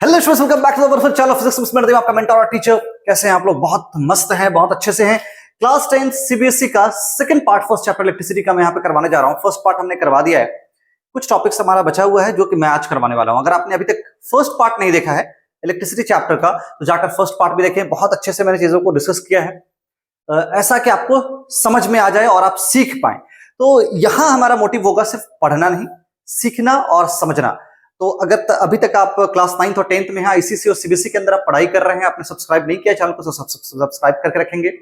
Hello students, welcome back to the virtual channel of physics में आपका mentor और teacher. कैसे हैं आप लोग? बहुत मस्त हैं, बहुत अच्छे से हैं। क्लास 10 सीबीएसई का second part first chapter electricity का मैं यहाँ पे करवाने जा रहा हूँ। फर्स्ट पार्ट हमने करवा दिया है, कुछ टॉपिक्स हमारा बचा हुआ है जो कि मैं आज करवाने वाला हूँ। अगर आपने अभी तक फर्स्ट पार्ट नहीं देखा है इलेक्ट्रिसिटी चैप्टर का तो जाकर फर्स्ट पार्ट भी देखें। बहुत अच्छे से मैंने चीजों को डिस्कस किया है, ऐसा कि आपको समझ में आ जाए और आप सीख पाए। तो यहां हमारा मोटिव होगा सिर्फ पढ़ना नहीं, सीखना और समझना। तो अगर अभी तक आप क्लास 9th और 10th में हैं, आईसीएसई और सीबीएसई के अंदर आप पढ़ाई कर रहे हैं, आपने सब्सक्राइब नहीं किया चैनल को, सब्सक्राइब करके रखेंगे।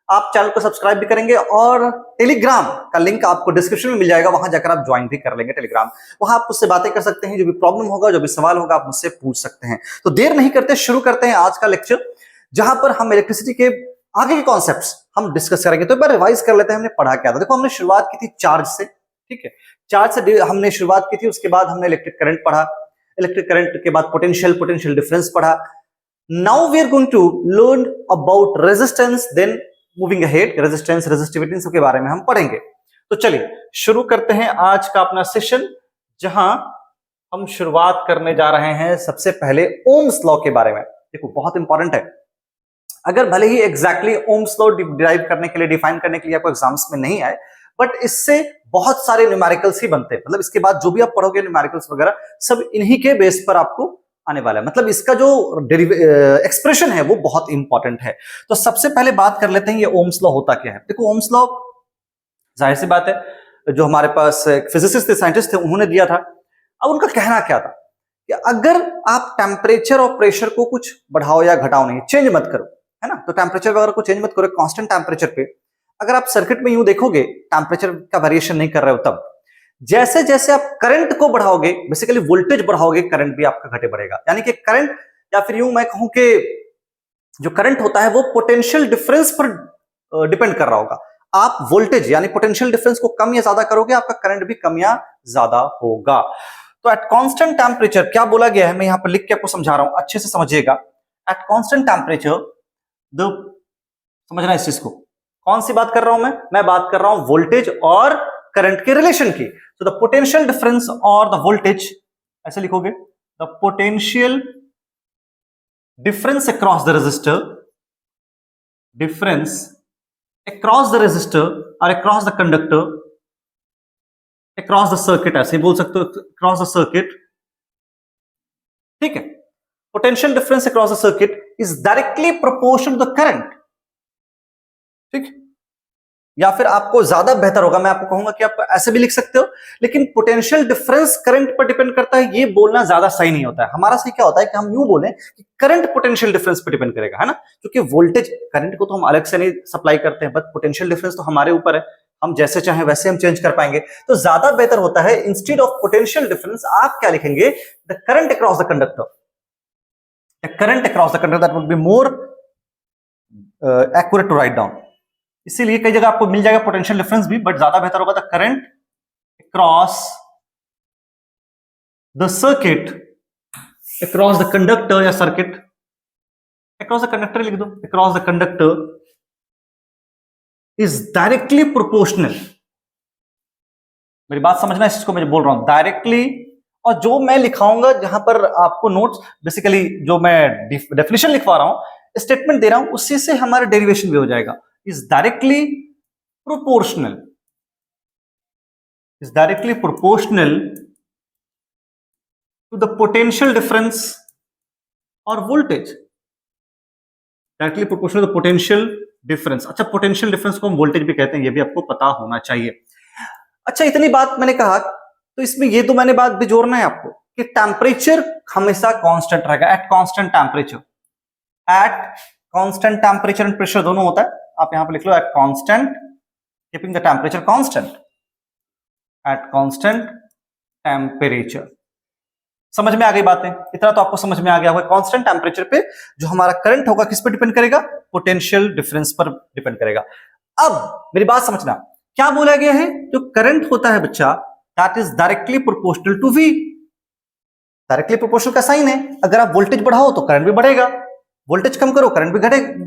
आप चैनल को सब्सक्राइब भी करेंगे और टेलीग्राम का लिंक आपको डिस्क्रिप्शन में मिल जाएगा, वहां जाकर आप ज्वाइन भी कर लेंगे टेलीग्राम। वहां आप मुझसे बातें कर सकते हैं, जो भी प्रॉब्लम होगा, जो भी सवाल होगा, आप मुझसे पूछ सकते हैं। तो देर नहीं करते, शुरू करते हैं आज का लेक्चर, जहां पर हम इलेक्ट्रिसिटी के आगे के कॉन्सेप्ट्स हम डिस्कस करेंगे। तो एक बार रिवाइज कर लेते हैं हमने पढ़ा क्या था। देखो, हमने शुरुआत की थी चार्ज से, ठीक है। चार्ज से हमने शुरुआत की थी, उसके बाद हमने इलेक्ट्रिक करंट पढ़ा, इलेक्ट्रिक करंट के बाद पोटेंशियल डिफरेंस पढ़ा। Now we are going to learn about resistance, then moving ahead resistance, resistivity सबके बारे में हम पढ़ेंगे। तो चलिए शुरू करते हैं आज का अपना सेशन, जहां हम शुरुआत करने जा रहे हैं सबसे पहले ओम्स लॉ के बारे में। देखो, बहुत इंपॉर्टेंट है। अगर भले ही एग्जैक्टली ओम्स लॉ डिराइव करने के लिए, डिफाइन करने के लिए आपको एग्जाम्स में नहीं आए, बट इससे बहुत सारे न्यूमेरिकल्स ही बनते हैं। मतलब इसके बाद जो भी आप पढ़ोगे न्यूमेरिकल्स वगैरह, सब इन्हीं के बेस पर आपको आने वाला है। मतलब इसका जो एक्सप्रेशन है वो बहुत इंपॉर्टेंट है। तो सबसे पहले बात कर लेते हैं ये ओम्स लॉ होता क्या है। देखो, ओम्स लॉ जाहिर सी बात है, जो हमारे पास फिजिसिस्ट थे, साइंटिस्ट थे, उन्होंने दिया था। अब उनका कहना क्या था कि अगर आप टेम्परेचर और प्रेशर को कुछ बढ़ाओ या घटाओ नहीं, चेंज मत करो, है ना। तो टेम्परेचर वगैरह को चेंज मत करो, कांस्टेंट टेम्परेचर पे अगर आप सर्किट में यूं देखोगे, टेम्परेचर का वेरिएशन नहीं कर रहे हो, तब जैसे जैसे आप करंट को बढ़ाओगे, बेसिकली वोल्टेज बढ़ाओगे, करंट भी आपका घटे बढ़ेगा। यानी कि करंट, या फिर यूं मैं कहूं कि जो करंट होता है वो पोटेंशियल डिफरेंस पर डिपेंड कर रहा होगा। आप वोल्टेज यानी पोटेंशियल डिफरेंस को कम या ज्यादा करोगे, आपका करंट भी कम या ज्यादा होगा। तो एट कांस्टेंट टेम्परेचर क्या बोला गया है, मैं यहां पर लिख के आपको समझा रहा हूं, अच्छे से समझिएगा। एट कांस्टेंट टेम्परेचर, समझना इस चीज को, कौन सी बात कर रहा हूं मैं बात कर रहा हूं वोल्टेज और करंट के रिलेशन की। तो द पोटेंशियल डिफरेंस और द वोल्टेज, ऐसे लिखोगे, the potential difference across the resistor, difference across the resistor और across the conductor, across the circuit, ऐसे बोल सकते हो, अक्रॉस द सर्किट, ठीक है। Potential difference across the circuit is directly proportional to the current, ठीक। या फिर आपको ज्यादा बेहतर होगा, मैं आपको कहूंगा कि आप ऐसे भी लिख सकते हो, लेकिन पोटेंशियल डिफरेंस करंट पर डिपेंड करता है, ये बोलना ज्यादा सही नहीं होता है। हमारा सही क्या होता है कि हम यूं बोलें कि करंट पोटेंशियल डिफरेंस पर डिपेंड करेगा, है ना। क्योंकि वोल्टेज, करंट को तो हम अलग से नहीं सप्लाई करते हैं, बट पोटेंशियल डिफरेंस तो हमारे ऊपर है, हम जैसे चाहें वैसे हम चेंज कर पाएंगे। तो ज्यादा बेहतर होता है, इंस्टेड ऑफ पोटेंशियल डिफरेंस आप क्या लिखेंगे, the current across the conductor, the current across the conductor, that would be more accurate to write down. इसीलिए कई जगह आपको मिल जाएगा पोटेंशियल डिफरेंस भी, बट ज्यादा बेहतर होगा the current across the circuit, across the conductor, या सर्किट अक्रॉस द कंडक्टर लिख दो, across the conductor is directly proportional. मेरी बात समझना, इसको मैं बोल रहा हूं डायरेक्टली, और जो मैं लिखाऊंगा जहां पर आपको नोट्स, बेसिकली जो मैं डेफिनेशन लिखवा रहा हूं, स्टेटमेंट दे रहा हूं, उसी से हमारा डेरिवेशन भी हो जाएगा। is directly proportional to the potential difference or voltage, directly proportional to the potential difference। अच्छा, potential difference को हम वोल्टेज भी कहते हैं, ये भी आपको पता होना चाहिए। अच्छा, इतनी बात मैंने कहा, तो इसमें ये तो मैंने बात भी जोड़ना है आपको कि टेम्परेचर हमेशा कांस्टेंट रहेगा at constant temperature. At constant temperature and pressure दोनों होता है, आप यहां पे लिख लो at constant, keeping the temperature constant, at constant temperature. समझ में आ गई बातें? इतना तो आपको समझ में आ गया होगा। कांस्टेंट टेम्परेचर पे जो हमारा करंट होगा किस पे डिपेंड करेगा, पोटेंशियल डिफरेंस पर डिपेंड करेगा। अब मेरी बात समझना, क्या बोला गया है, जो करंट होता है बच्चा, that is directly proportional to V। Directly proportional का साइन है, अगर आप वोल्टेज बढ़ाओ तो करंट भी बढ़ेगा, वोल्टेज कम करो करंट भी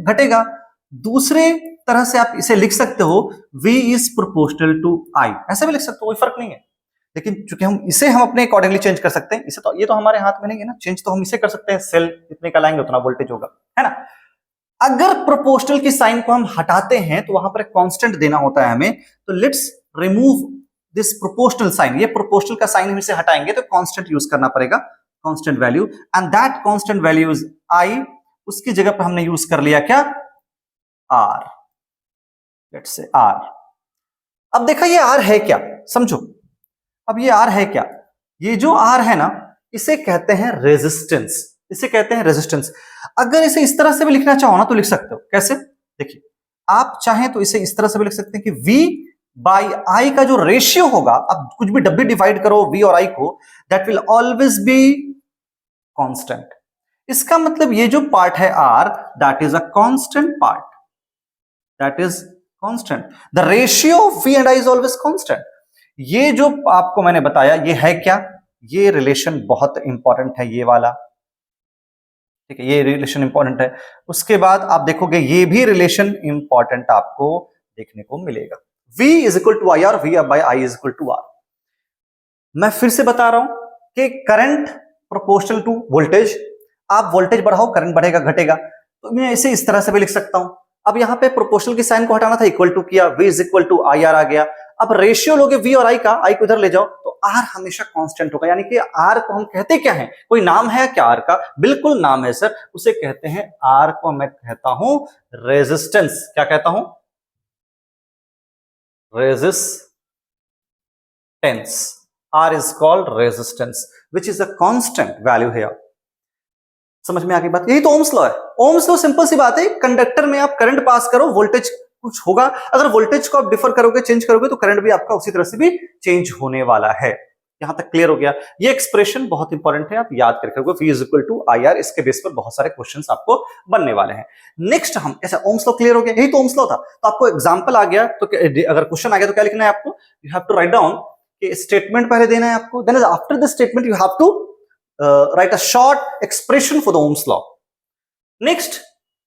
घटेगा। दूसरे तरह से आप इसे लिख सकते हो, V is proportional to I, ऐसे भी लिख सकते हो, कोई फर्क नहीं है। लेकिन चूंकि हम इसे हम अपने अकॉर्डिंगली चेंज कर सकते हैं, इसे तो ये तो हमारे हाथ में नहीं है ना, चेंज तो हम इसे कर सकते हैं, सेल इतने का लाएंगे उतना वोल्टेज होगा, है ना। अगर प्रोपोर्शनल की साइन को हम हटाते हैं तो वहां पर एक कांस्टेंट देना होता है हमें, तो let's remove this proportional sign, ये प्रोपोर्शनल का साइन हम इसे हटाएंगे तो कांस्टेंट यूज करना पड़ेगा, constant value, and that constant value is I, उसकी जगह पर हमने यूज कर लिया क्या, आर, लेट्स से आर। अब देखा ये आर है क्या, समझो, अब ये आर है क्या, ये जो आर है ना इसे कहते हैं रेजिस्टेंस, इसे कहते हैं रेजिस्टेंस। अगर इसे इस तरह से भी लिखना चाहो ना तो लिख सकते हो, कैसे, देखिए आप चाहें तो इसे इस तरह से भी लिख सकते हैं कि V बाई I का जो रेशियो होगा, अब कुछ भी डब्बी डिवाइड करो V और I को, that will always be constant. इसका मतलब ये जो पार्ट है R, that is a constant part, that is constant, the ratio of V and I is always constant. ये जो आपको मैंने बताया ये है क्या, ये रिलेशन बहुत इंपॉर्टेंट है, ये वाला, ठीक है, ये रिलेशन इंपॉर्टेंट है। उसके बाद आप देखोगे ये भी रिलेशन इंपॉर्टेंट आपको देखने को मिलेगा, V is equal to I R, V by I is equal to R. मैं फिर से बता रहा हूं कि करंट प्रोपोर्शनल टू वोल्टेज, आप वोल्टेज बढ़ाओ करंट बढ़ेगा घटेगा, तो मैं इसे इस तरह से भी लिख सकता हूं। अब यहां पे प्रोपोर्शनल की साइन को हटाना था, इक्वल टू किया, V is equal to I R आ गया। अब रेशियो लोगे V और I का, I को इधर ले जाओ तो R हमेशा कांस्टेंट होगा, यानी कि R को हम कहते क्या है, कोई नाम है क्या R का, बिल्कुल नाम है सर, उसे कहते हैं, R को मैं कहता हूं रेजिस्टेंस, क्या कहता हूं, resistance, R is called resistance which is a constant value here। समझ में आ गई बात, यही तो ओम्स लॉ है। ओम्स लॉ सिंपल सी बात है, कंडक्टर में आप करंट पास करो, वोल्टेज कुछ होगा, अगर वोल्टेज को आप डिफर करोगे, चेंज करोगे, तो करंट भी आपका उसी तरह से भी चेंज होने वाला है। यहां तक क्लियर हो गया, ये एक्सप्रेशन बहुत इंपॉर्टेंट है, आप याद करके रखो, V is equal to I R, इसके बेस पर बहुत सारे क्वेश्चंस आपको बनने वाले हैं। नेक्स्ट हम ऐसा, ओम्स लॉ क्लियर हो गया, यही तो ओम्स लॉ था, तो आपको एग्जांपल आ गया, तो अगर क्वेश्चन आ गया तो क्या लिखना है आपको, you have to write down, कि स्टेटमेंट पहले देना है आपको, then after the statement you have to write a short expression for the Ohm's law. Next,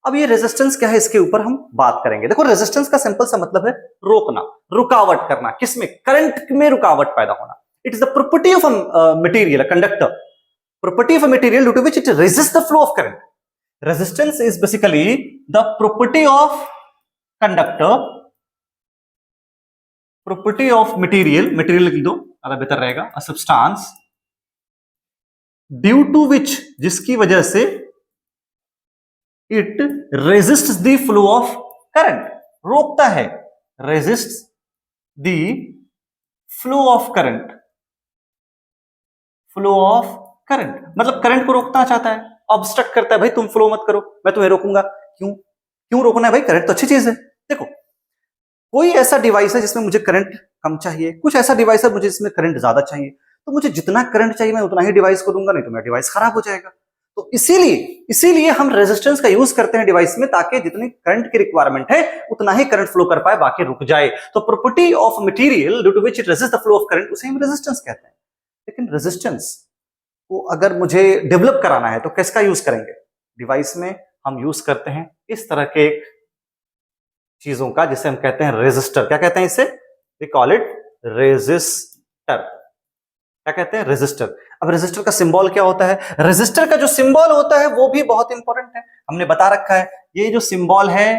अब ये रेजिस्टेंस क्या है, इसके ऊपर हम बात करेंगे। देखो रेजिस्टेंस का सिंपल सा मतलब है रोकना, रुकावट करना, किसमें, करंट में रुकावट पैदा होना। It is the property of a material, a conductor, property of a material due to which it resist the flow of current. Resistance is basically the property of conductor, property of material, material लिख दो ज्यादा बेहतर रहेगा, a substance due to which, जिसकी वजह से it resists the flow of current, रोकता है, resists the flow of current, flow of current मतलब करंट को रोकना चाहता है, ऑब्स्ट्रक्ट करता है, भाई तुम फ्लो मत करो, मैं तुम्हें रोकूंगा, क्यों, क्यों रोकना है भाई, करंट तो अच्छी चीज है। देखो कोई ऐसा डिवाइस है जिसमें मुझे करंट कम चाहिए, कुछ ऐसा डिवाइस है मुझे जिसमें करंट ज्यादा चाहिए, तो मुझे जितना करंट चाहिए मैं उतना ही डिवाइस को दूंगा, नहीं तो मेरा डिवाइस खराब हो जाएगा। तो इसीलिए हम रेजिस्टेंस का यूज करते हैं डिवाइस में, ताकि जितनी करंट की रिक्वायरमेंट है उतना ही करंट फ्लो कर पाए, बाकी रुक जाए। तो property of material due to which it resist the flow of current, उसे हम रेजिस्टेंस कहते हैं। लेकिन रेजिस्टेंस को अगर मुझे डेवलप कराना है तो किसका यूज करेंगे, डिवाइस में हम यूज करते हैं इस तरह के चीजों का, जिसे हम कहते हैं रेजिस्टर। क्या कहते हैं इसे, वी कॉल इट रेजिस्टर। क्या कहते हैं, रेजिस्टर। अब रेजिस्टर का सिंबल क्या होता है, रेजिस्टर का जो सिंबल होता है वो भी बहुत इंपॉर्टेंट है, हमने बता रखा है, ये जो सिंबल है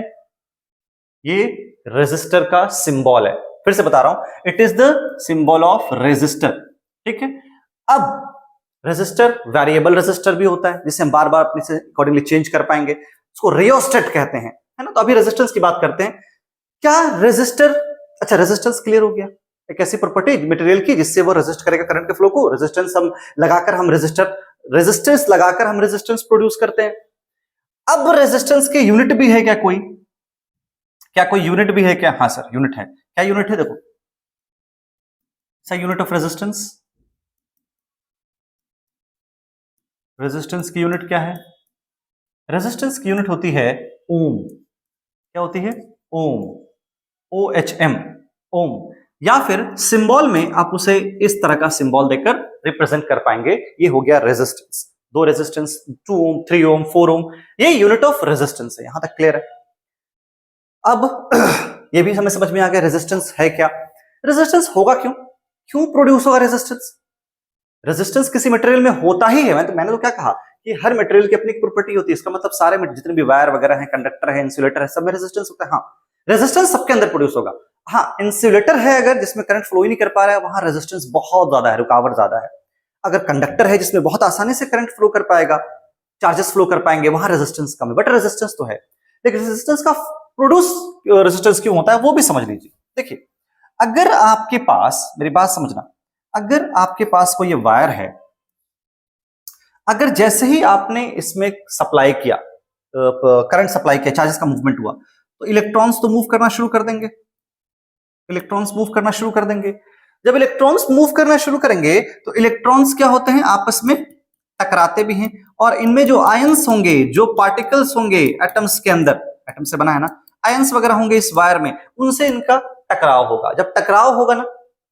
ये रेजिस्टर का सिंबल है, फिर से बता रहा हूं, it is the symbol of resistor, ठीक है। अब रेजिस्टर वेरिएबल रेजिस्टर भी होता है, जिसे हम बार बार अपने से अकॉर्डिंगली चेंज कर पाएंगे, उसको रियोस्टेट कहते हैं, है ना। तो अभी रेजिस्टेंस की बात करते हैं, क्या रेजिस्टर, अच्छा रेजिस्टेंस क्लियर हो गया, एक ऐसी प्रॉपर्टी मटेरियल की जिससे वो रेजिस्ट करेगा करंट के फ्लो को, रेजिस्टेंस हम लगाकर हम रेजिस्टेंस लगाकर हम रेजिस्टेंस प्रोड्यूस करते हैं। अब रेजिस्टेंस के यूनिट भी है क्या, कोई क्या कोई यूनिट भी है क्या, हाँ सर यूनिट है, क्या यूनिट है, देखो sir unit of resistance, resistance की यूनिट क्या है, रेजिस्टेंस की यूनिट होती है ओम। क्या होती है, ओम, OHM, ओम। या फिर सिंबल में आप उसे इस तरह का सिंबल देकर रिप्रेजेंट कर पाएंगे, ये हो गया रेजिस्टेंस, 2 रेजिस्टेंस, 2 ओम, 3 ओम, 4 ओम, ये यूनिट ऑफ रेजिस्टेंस है, यहां तक क्लियर है। अब ये भी हमें समझ में आ गया रेजिस्टेंस है क्या, रेजिस्टेंस होगा क्यों, क्यों प्रोड्यूस होगा रेजिस्टेंस? रेजिस्टेंस किसी मटेरियल में होता ही है। मैंने तो क्या कहा कि हर मटेरियल की अपनी प्रॉपर्टी होती है। इसका मतलब सारे जितने भी वायर वगैरह हैं, कंडक्टर है, इंसुलेटर है, सब में रेजिस्टेंस होता है। हाँ, रेजिस्टेंस सबके अंदर प्रोड्यूस होगा। हाँ, इंसुलेटर है अगर जिसमें करंट फ्लो ही नहीं कर पा रहा है, वहां रेजिस्टेंस बहुत ज्यादा है, रुकावट ज्यादा है। अगर कंडक्टर है जिसमें बहुत आसानी से करंट फ्लो कर पाएगा, चार्जेस फ्लो कर पाएंगे, वहां रेजिस्टेंस कम है, बट रेजिस्टेंस तो है। लेकिन रेजिस्टेंस का प्रोड्यूस रेजिस्टेंस क्यों होता है वो भी समझ लीजिए। देखिए, अगर आपके पास, मेरी बात समझना, अगर आपके पास कोई ये वायर है, अगर जैसे ही आपने इसमें सप्लाई किया, करंट सप्लाई किया, चार्जेस का मूवमेंट हुआ, तो इलेक्ट्रॉन्स तो मूव करना शुरू कर देंगे। इलेक्ट्रॉन्स मूव करना शुरू कर देंगे। जब इलेक्ट्रॉन्स मूव करना शुरू करेंगे तो इलेक्ट्रॉन्स क्या होते हैं, आपस में टकराते भी हैं, और इनमें जो आयंस होंगे, जो पार्टिकल्स होंगे एटम्स के अंदर, एटम से बना है ना, आयंस वगैरह होंगे इस वायर में, उनसे इनका टकराव होगा। जब टकराव होगा ना,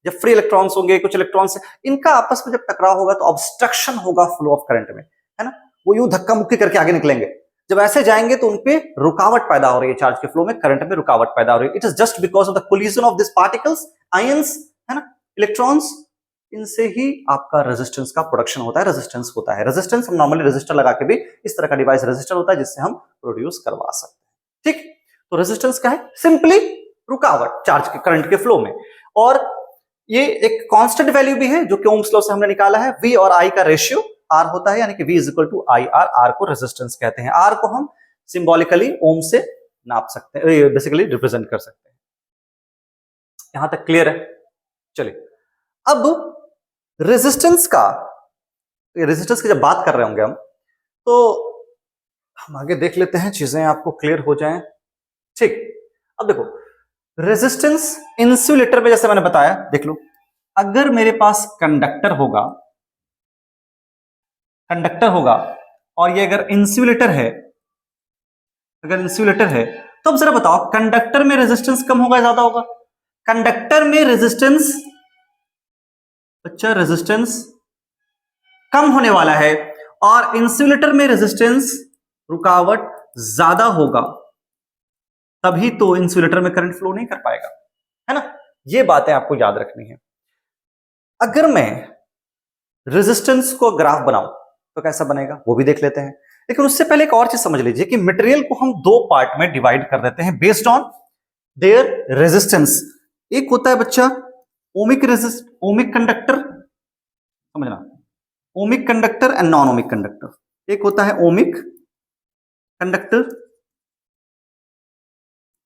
जब फ्री इलेक्ट्रॉन्स होंगे, कुछ इलेक्ट्रॉन्स, इनका आपस में जब टकराव होगा तो ऑब्स्ट्रक्शन होगा फ्लो ऑफ करंट में, है ना। वो यूं धक्का मुक्की करके आगे निकलेंगे। जब ऐसे जाएंगे तो उनपे रुकावट पैदा हो रही है, चार्ज के फ्लो में, करंट में रुकावट पैदा हो रही है। It is just because of the collision of this particles, ions, है ना, इलेक्ट्रॉन्स, इनसे ही आपका रेजिस्टेंस का प्रोडक्शन होता है, रेजिस्टेंस होता है। रेजिस्टेंस हम नॉर्मली रेजिस्टर लगा के भी, इस तरह का डिवाइस रेजिस्टर होता है जिससे हम प्रोड्यूस करवा सकते हैं। ठीक, तो रेजिस्टेंस क्या है? सिंपली रुकावट चार्ज के, करंट के फ्लो में। और ये एक कांस्टेंट वैल्यू भी है जो कि ओम्स लॉ से हमने निकाला है। V और I का रेशियो R होता है, यानी कि V is equal to IR। R को रेजिस्टेंस कहते हैं, R को हम सिंबॉलिकली ओम से नाप सकते हैं, बेसिकली रिप्रेजेंट कर सकते हैं। यहां तक क्लियर है? चलिए, अब रेजिस्टेंस की जब बात कर रहे होंगे हम, तो हम आगे देख लेते हैं, चीजें आपको क्लियर हो जाएं। ठीक, अब देखो, रेजिस्टेंस इंसुलेटर में जैसे मैंने बताया, देख लो, अगर मेरे पास कंडक्टर होगा और ये अगर इंसुलेटर है, तो अब जरा बताओ, कंडक्टर में रेजिस्टेंस कम होगा या ज्यादा होगा? कंडक्टर में रेजिस्टेंस, अच्छा, रेजिस्टेंस कम होने वाला है, और इंसुलेटर में रेजिस्टेंस, रुकावट ज्यादा होगा, तभी तो इंसुलेटर में करंट फ्लो नहीं कर पाएगा, है ना। ये बातें आपको याद रखनी है। अगर मैं रेजिस्टेंस को ग्राफ बनाऊं तो कैसा बनेगा वो भी देख लेते हैं। लेकिन उससे पहले एक और चीज समझ लीजिए कि मटेरियल को हम दो पार्ट में डिवाइड कर देते हैं बेस्ड ऑन देयर रेजिस्टेंस। एक होता है बच्चा ओमिक कंडक्टर, समझना, ohmic conductor and non ohmic conductor. एक होता है ओमिक कंडक्टर,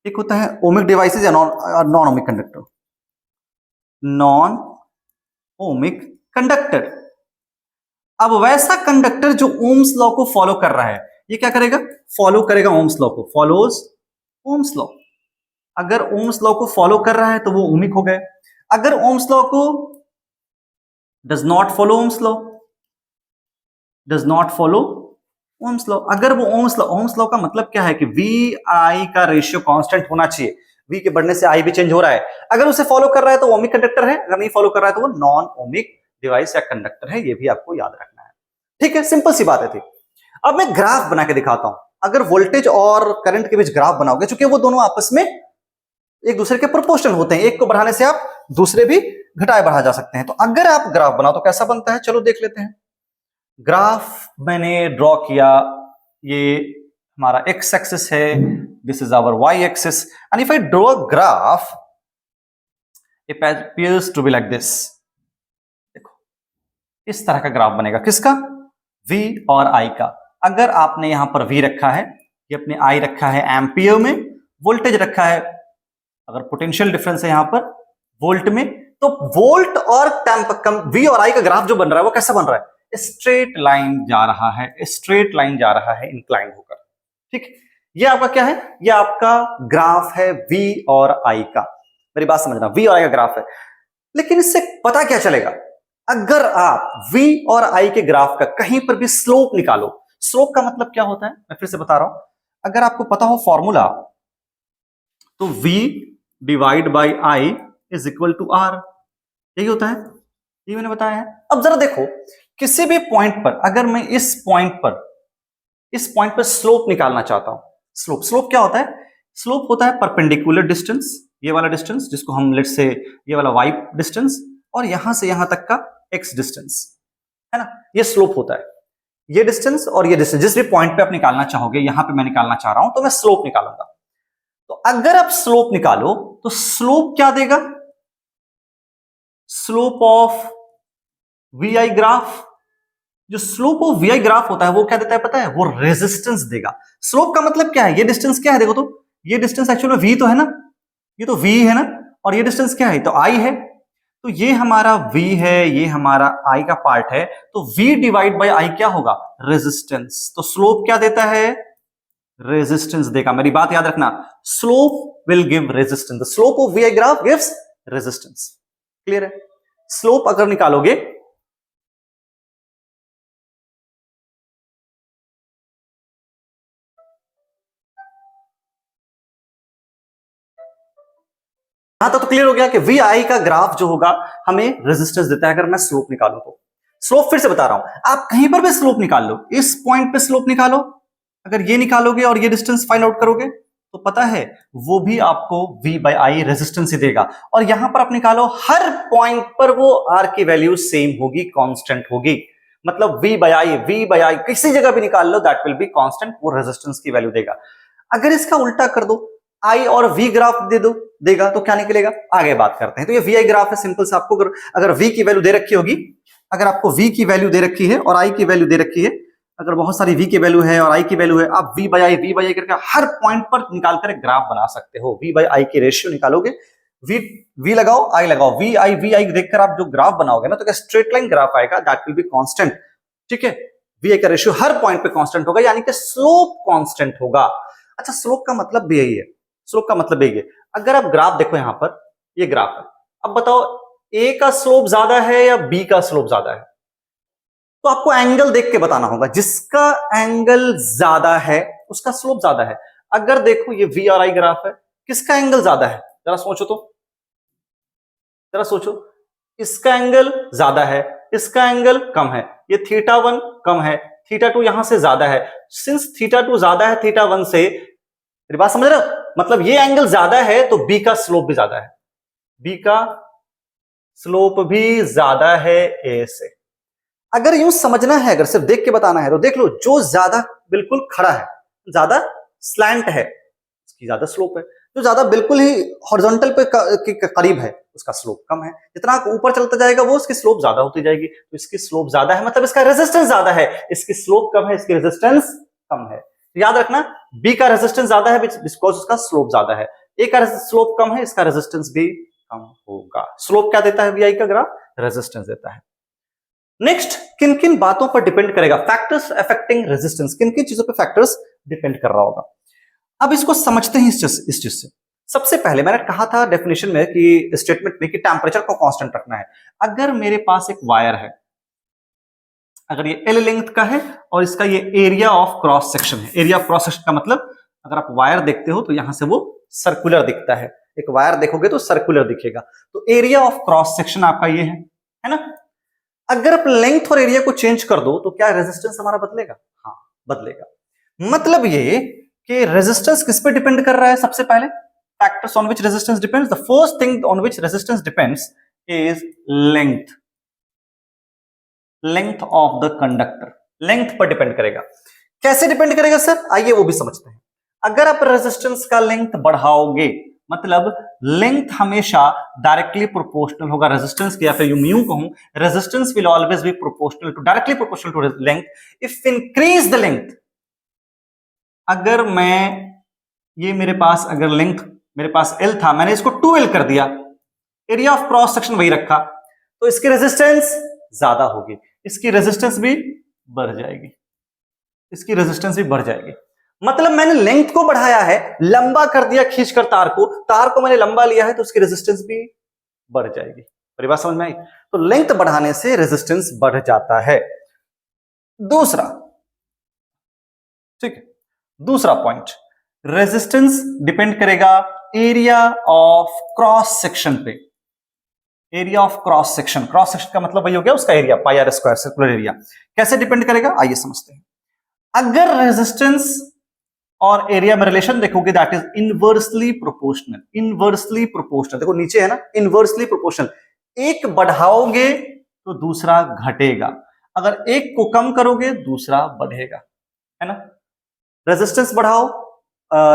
एक होता है ओमिक डिवाइसेस या non ohmic conductor. Non ohmic conductor, अब वैसा कंडक्टर जो ओम्स लॉ को फॉलो कर रहा है, ये क्या करेगा? फॉलो करेगा ओम्स लॉ को, फॉलोज ओम्स लॉ। अगर ओम्स लॉ को फॉलो कर रहा है तो वो ओमिक हो गए। अगर ओम्स लॉ को does not follow Ohm's law, Ohm's law, अगर वो ओम्स लॉ का मतलब क्या है कि वी आई का रेशियो कांस्टेंट होना चाहिए, वी के बढ़ने से आई भी चेंज हो रहा है। अगर उसे फॉलो कर रहा है तो ओमिक कंडक्टर है, अगर नहीं फॉलो कर रहा है तो वो नॉन ओमिक डिवाइस या कंडक्टर है। ये भी आपको याद रखना है, ठीक है, सिंपल सी बात है थी। अब मैं ग्राफ बना के दिखाता हूं। अगर वोल्टेज और करंट के बीच ग्राफ बनाओगे, चूंकि वो दोनों आपस में एक दूसरे के प्रोपोर्शनल होते हैं, एक को बढ़ाने से आप दूसरे भी घटाए बढ़ा जा सकते हैं। तो अगर आप ग्राफ बनाओ तो कैसा बनता है, चलो देख लेते हैं। ग्राफ मैंने ड्रॉ किया, ये हमारा एक्स एक्सिस है, this is our Y axis, and if I draw a graph it appears to be like this। देखो, इस तरह का ग्राफ बनेगा, किसका? V और I का। अगर आपने यहां पर V रखा है, ये अपने I रखा है एम्पियर में, वोल्टेज रखा है, अगर पोटेंशियल डिफरेंस है यहां पर वोल्ट में, तो वोल्ट और V और I का ग्राफ जो बन रहा है वो कैसा बन रहा है? स्ट्रेट लाइन जा रहा है, स्ट्रेट लाइन जा रहा है इंक्लाइन होकर। ठीक, ये आपका क्या है? ये आपका ग्राफ है V और I का। मेरी बात समझना, V और I का ग्राफ है। लेकिन इससे पता क्या चलेगा? अगर आप V और I के ग्राफ का कहीं पर भी स्लोप निकालो, स्लोप का मतलब क्या होता है मैं फिर से बता रहा हूं, अगर आपको पता हो फॉर्मूला, तो V divide by I is equal to R, यही होता है, ये मैंने बताया है। अब जरा देखो, किसी भी पॉइंट पर अगर मैं इस पॉइंट पर स्लोप निकालना चाहता हूं, स्लोप क्या होता है? स्लोप होता है परपेंडिकुलर डिस्टेंस, ये वाला डिस्टेंस जिसको हम लेट्स से ये वाला y डिस्टेंस, और यहां से यहां तक का x डिस्टेंस, है ना, ये स्लोप होता है। ये डिस्टेंस और ये डिस्टेंस जिस भी पॉइंट पे आप निकालना चाहोगे, यहां पे मैं निकालना चाह रहा हूं तो मैं स्लोप निकालूंगा। तो अगर आप स्लोप निकालो तो स्लोप क्या देगा? Slope of V I graph, जो slope of V I graph होता है वो क्या देता है पता है? वो रेजिस्टेंस देगा। स्लोप का मतलब क्या है? ये डिस्टेंस क्या है? देखो तो ये डिस्टेंस एक्चुअली v तो है ना, ये तो v है ना, और ये डिस्टेंस क्या है? तो i है। तो ये हमारा v है, ये हमारा i का पार्ट है, तो v डिवाइड बाय i क्या होगा? रेजिस्टेंस। तो स्लोप क्या देता है? रेजिस्टेंस देगा। मेरी बात याद रखना, slope will give resistance. The slope of V I graph gives resistance. Clear है? स्लोप अगर निकालोगे यहां तक तो क्लियर हो गया कि वी आई का ग्राफ जो होगा हमें रेजिस्टेंस देता है अगर मैं स्लोप निकालूं तो। स्लोप फिर से बता रहा हूं, आप कहीं पर भी स्लोप निकाल लो, इस पॉइंट पे स्लोप निकालो, अगर ये निकालोगे और ये डिस्टेंस फाइंड आउट करोगे तो पता है वो भी आपको v बाई आई रेजिस्टेंस ही देगा। और यहां पर आप निकालो, हर पॉइंट पर वो r की वैल्यू सेम होगी, कांस्टेंट होगी। मतलब v बाई आई किसी जगह भी निकाल लो, दैट विल बी कांस्टेंट, वो रेजिस्टेंस की वैल्यू देगा। अगर इसका उल्टा कर दो, i और v ग्राफ दे दो, देगा तो क्या निकलेगा? आगे बात करते हैं। तो ये वी आई ग्राफ है, सिंपल से। आपको अगर v की वैल्यू दे रखी होगी, अगर आपको v की वैल्यू दे रखी है और i की वैल्यू दे रखी है, अगर बहुत सारी v की वैल्यू है और i की वैल्यू है, आप v बाई आई करके हर पॉइंट पर निकालकर एक ग्राफ बना सकते हो। v बाई आई की रेशियो निकालोगे, v लगाओ, i लगाओ, v आई देखकर आप जो ग्राफ बनाओगे ना, तो क्या स्ट्रेट लाइन ग्राफ आएगा, दैट विल बी कांस्टेंट। ठीक है, v आई का रेशियो हर पॉइंट पे कांस्टेंट होगा, यानी कि स्लोप कांस्टेंट होगा। अच्छा, स्लोप का मतलब भी यही है, स्लोप का मतलब यही है। अगर आप ग्राफ देखो, यहां पर ये ग्राफ है, अब बताओ a का स्लोप ज्यादा है या b का स्लोप ज्यादा है? तो आपको एंगल देख के बताना होगा, जिसका एंगल ज्यादा है उसका स्लोप ज्यादा है। अगर देखो ये वी और आई ग्राफ है, किसका एंगल ज्यादा है? जरा सोचो तो, जरा सोचो, इसका एंगल ज्यादा है, इसका एंगल कम है, ये θ1 कम है, θ2 यहां से ज्यादा है। सिंस θ2 ज्यादा है θ1 से, मेरी बात समझ रहे हो? मतलब ये एंगल ज्यादा है तो b का स्लोप भी ज्यादा है, b का स्लोप भी ज्यादा है a से। अगर यूं समझना है, अगर सिर्फ देख के बताना है तो देख लो, जो ज्यादा बिल्कुल खड़ा है, ज्यादा स्लैंट है, उसकी ज्यादा स्लोप है। जो ज्यादा बिल्कुल ही हॉरिजॉन्टल पे करीब है, उसका स्लोप कम है। जितना ऊपर चलता जाएगा वो उसकी स्लोप ज्यादा होती जाएगी। तो इसकी स्लोप ज्यादा है मतलब इसका रेजिस्टेंस ज्यादा है, इसकी स्लोप कम है, इसकी रेजिस्टेंस कम है। याद रखना, बी का रेजिस्टेंस ज्यादा है बिकॉज उसका स्लोप ज्यादा है, ए का स्लोप कम है, इसका रेजिस्टेंस भी कम होगा। स्लोप क्या देता है वी आई का ग्राफ? रेजिस्टेंस देता है। नेक्स्ट, किन किन बातों पर डिपेंड करेगा? फैक्टर्स अफेक्टिंग रेजिस्टेंस, किन किन चीजों पर फैक्टर्स डिपेंड कर रहा होगा। अब इसको समझते हैं इस चीज से। सबसे पहले मैंने कहा था डेफिनेशन में कि स्टेटमेंट में कि टेम्परेचर को कांस्टेंट रखना है। अगर मेरे पास एक वायर है, अगर ये L लेंथ का है और इसका ये एरिया ऑफ क्रॉस सेक्शन है, एरिया ऑफ क्रॉस सेक्शन का मतलब अगर आप वायर देखते हो तो यहां से वो सर्कुलर दिखता है, एक वायर देखोगे तो सर्कुलर दिखेगा, तो एरिया ऑफ क्रॉस सेक्शन आपका ये है ना। अगर आप लेंथ और एरिया को चेंज कर दो तो क्या रेजिस्टेंस हमारा बदलेगा? हाँ, बदलेगा। मतलब ये कि रेजिस्टेंस किस पे डिपेंड कर रहा है? सबसे पहले factors on which resistance depends, the first thing on which resistance depends is length, length of the conductor, length पर डिपेंड करेगा। कैसे डिपेंड करेगा सर? आइए वो भी समझते हैं। अगर आप रेजिस्टेंस का लेंथ बढ़ाओगे, मतलब लेंथ हमेशा डायरेक्टली प्रोपोर्शनल होगा रेजिस्टेंस के, या फिर यूं कहूं, resistance will always be proportional to, directly proportional to length. If increase the length, अगर मैं ये मेरे पास अगर लेंथ मेरे पास L था, मैंने इसको 2L कर दिया, एरिया ऑफ क्रॉस सेक्शन वही रखा, तो इसकी रेजिस्टेंस ज्यादा होगी, इसकी रेजिस्टेंस भी बढ़ जाएगी, इसकी रेजिस्टेंस भी बढ़ जाएगी। मतलब मैंने लेंथ को बढ़ाया है, लंबा कर दिया खींचकर तार को मैंने लंबा लिया है, तो उसकी रेजिस्टेंस भी बढ़ जाएगी। मेरी बात समझ में आई? तो लेंथ बढ़ाने से रेजिस्टेंस बढ़ जाता है। दूसरा, ठीक है, दूसरा पॉइंट, रेजिस्टेंस डिपेंड करेगा एरिया ऑफ क्रॉस सेक्शन पे। Area of cross section, cross section का मतलब वही हो गया उसका area, pi R square, circular area. कैसे डिपेंड करेगा आइए समझते हैं। अगर रेजिस्टेंस और एरिया में रिलेशन देखोगे, that is inversely proportional, inversely proportional. देखो नीचे है ना, इनवर्सली प्रोपोर्शनल, एक बढ़ाओगे तो दूसरा घटेगा, अगर एक को कम करोगे दूसरा बढ़ेगा, है ना। रेजिस्टेंस बढ़ाओ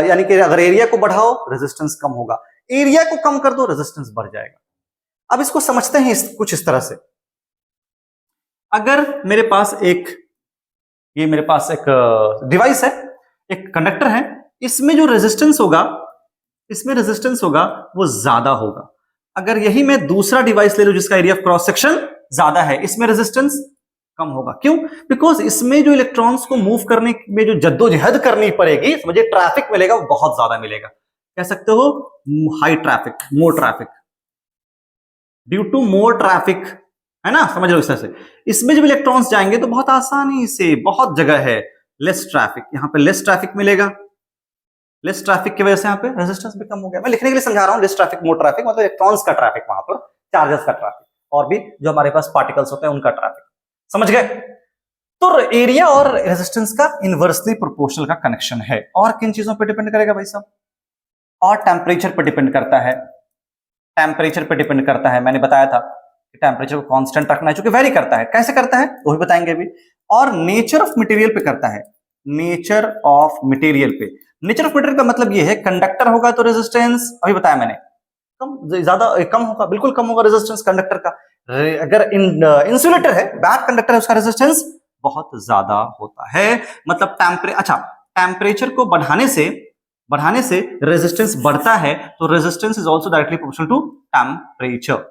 यानी कि अगर एरिया को बढ़ाओ रेजिस्टेंस कम होगा, एरिया को कम कर दो रेजिस्टेंस बढ़ जाएगा। अब इसको समझते हैं कुछ इस तरह से, अगर मेरे पास एक डिवाइस है, एक कंडक्टर है, इसमें जो रेजिस्टेंस होगा वो ज्यादा होगा। अगर यही मैं दूसरा डिवाइस ले लूं जिसका एरिया ऑफ क्रॉस सेक्शन ज्यादा है, इसमें रेजिस्टेंस कम होगा। क्यों? बिकॉज इसमें जो इलेक्ट्रॉन्स को मूव करने में जो जद्दोजहद करनी पड़ेगी, मुझे ट्रैफिक मिलेगा वो बहुत ज्यादा मिलेगा, कह सकते हो high traffic, more traffic, due to more traffic, है ना, समझ लो इस तरह से। इसमें जब इलेक्ट्रॉन्स जाएंगे तो बहुत आसानी से, बहुत जगह है, लेस ट्रैफिक, यहां पे लेस ट्रैफिक मिलेगा, लेस ट्रैफिक की वजह से यहां पे रेजिस्टेंस भी कम हो गया। मैं लिखने के लिए समझा रहा हूं, लेस ट्रैफिक मोर ट्रैफिक मतलब इलेक्ट्रॉन्स का ट्रैफिक, वहां पर चार्जेस का ट्रैफिक, और भी जो हमारे पास पार्टिकल्स होते हैं उनका ट्रैफिक, समझ गए। तो एरिया और रेजिस्टेंस का इनवर्सली प्रोपोर्शनल का कनेक्शन है। और किन चीजों पर डिपेंड करेगा भाई साहब? और टेम्परेचर पर डिपेंड करता है, टेम्परेचर पर डिपेंड करता है, मैंने बताया था कि टेम्परेचर को कांस्टेंट रखना है, क्योंकि वेरी करता है, कैसे करता है वो भी बताएंगे अभी। और नेचर ऑफ मटेरियल पे करता है, नेचर ऑफ मटेरियल पे। नेचर ऑफ मटेरियल का मतलब ये है, कंडक्टर होगा तो रेजिस्टेंस, अभी बताया मैंने, कम ज्यादा कम होगा, बिल्कुल कम होगा रेजिस्टेंस कंडक्टर का। अगर इंसुलेटर है, बैड कंडक्टर है, उसका रेजिस्टेंस बहुत ज्यादा होता है। मतलब टेम्परेचर को बढ़ाने से रेजिस्टेंस बढ़ता है, तो resistance is also directly proportional to temperature.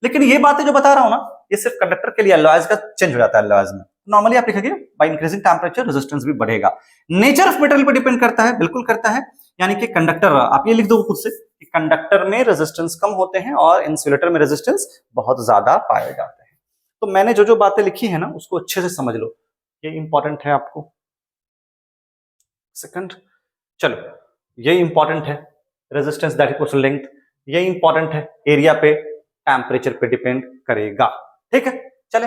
लेकिन ये बातें जो बता रहा हूं ना, ये सिर्फ कंडक्टर के लिए, एलॉयज का चेंज हो जाता है। एलॉयज में नॉर्मली आप लिखेंगे बाय इंक्रीजिंग टेम्परेचर रेजिस्टेंस भी बढ़ेगा। नेचर ऑफ मटेरियल पर डिपेंड करता है, बिल्कुल करता है, यानी कि कंडक्टर, आप ये लिख दो खुद से कि कंडक्टर में रेजिस्टेंस कम होते हैं और इंसुलेटर में रेजिस्टेंस बहुत ज्यादा पाए जाते हैं। तो मैंने जो जो बातें लिखी है ना उसको अच्छे से समझ लो, ये इंपॉर्टेंट है आपको। सेकंड, चलो ये इंपॉर्टेंट है, resistance that equals to length, ये इंपॉर्टेंट है, एरिया पे टेम्परेचर पे डिपेंड करेगा। ठीक है, चले,